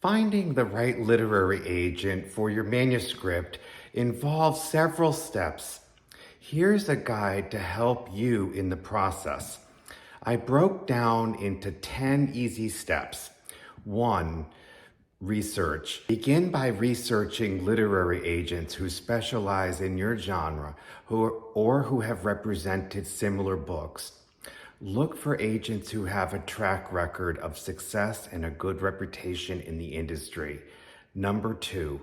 Finding the right literary agent for your manuscript involves several steps. Here's a guide to help you in the process. I broke down into 10 easy steps. 1. Research. Begin by researching literary agents who specialize in your genre or who have represented similar books. Look for agents who have a track record of success and a good reputation in the industry. Number 2,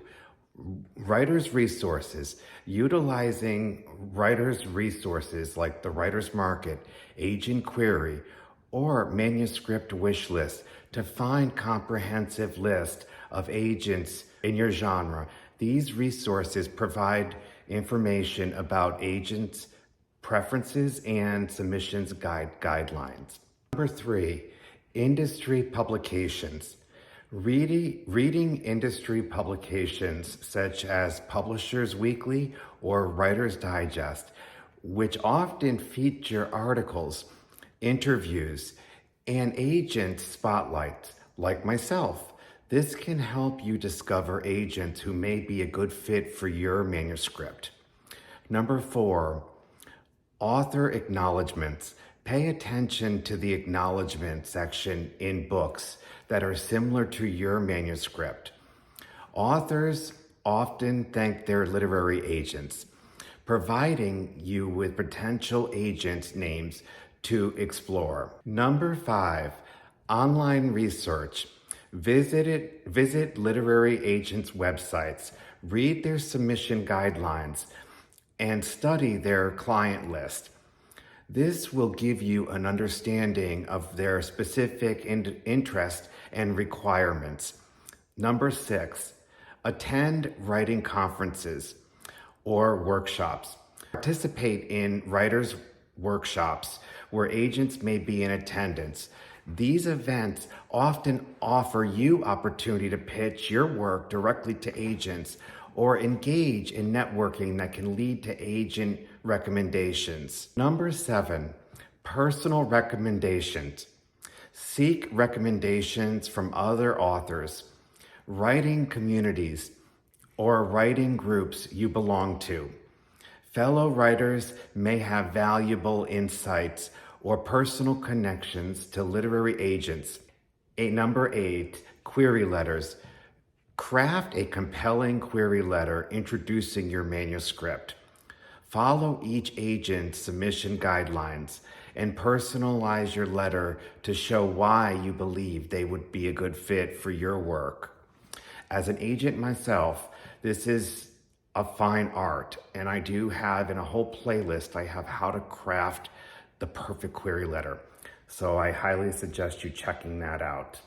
writers' resources. Utilizing writers' resources like the Writer's Market, Agent Query, or Manuscript Wish List to find comprehensive list of agents in your genre. These resources provide information about agents' preferences and submissions guidelines. Number 3, industry publications. Reading industry publications such as Publishers Weekly or Writer's Digest, which often feature articles, interviews, and agent spotlights, like myself. This can help you discover agents who may be a good fit for your manuscript. Number 4, author acknowledgments. Pay attention to the acknowledgement section in books that are similar to your manuscript. Authors often thank their literary agents, providing you with potential agents' names to explore. Number 5, online research. Visit literary agents' websites, read their submission guidelines, and study their client list. This will give you an understanding of their specific interest and requirements. Number 6, attend writing conferences or workshops. Participate in writers' workshops where agents may be in attendance. These events often offer you opportunity to pitch your work directly to agents or engage in networking that can lead to agent recommendations. Number 7, personal recommendations. Seek recommendations from other authors, writing communities, or writing groups you belong to. Fellow writers may have valuable insights or personal connections to literary agents. Number 8, query letters. Craft a compelling query letter introducing your manuscript. Follow each agent's submission guidelines and personalize your letter to show why you believe they would be a good fit for your work. As an agent myself, this is a fine art, and I do have in a whole playlist, I have how to craft the perfect query letter. So I highly suggest you checking that out.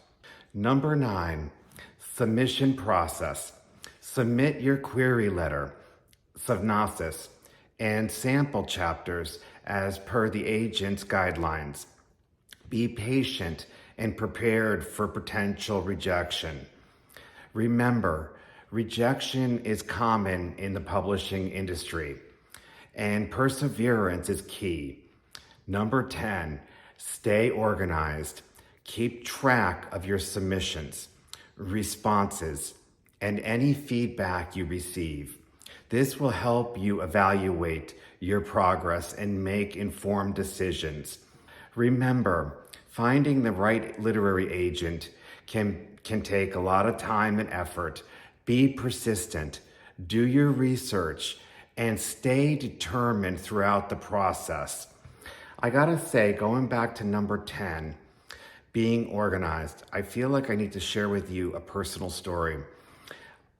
Number 9, submission process. Submit your query letter, synopsis, and sample chapters as per the agent's guidelines. Be patient and prepared for potential rejection. Remember, rejection is common in the publishing industry, and perseverance is key. Number 10, stay organized. Keep track of your submissions, responses, and any feedback you receive. This will help you evaluate your progress and make informed decisions. Remember, finding the right literary agent can take a lot of time and effort. Be persistent, do your research, and stay determined throughout the process. I gotta say, going back to number 10, being organized, I feel like I need to share with you a personal story.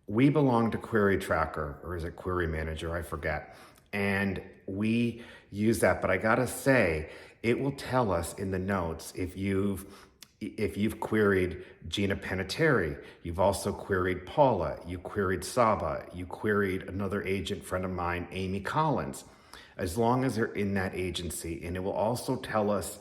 We belong to Query Tracker, or is it Query Manager? I forget. And we use that, but I gotta say, it will tell us in the notes if you've queried Gina Panettiere, you've also queried Paula, you queried Saba, you queried another agent friend of mine, Amy Collins, as long as they're in that agency. And it will also tell us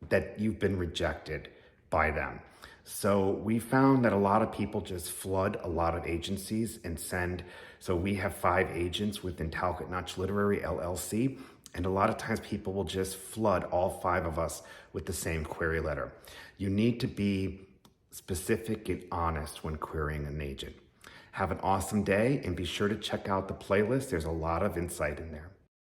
that you've been rejected by them. So we found that a lot of people just flood a lot of agencies and send. So we have 5 agents within Talcott Notch Literary LLC. And a lot of times people will just flood all 5 of us with the same query letter. You need to be specific and honest when querying an agent. Have an awesome day and be sure to check out the playlist. There's a lot of insight in there.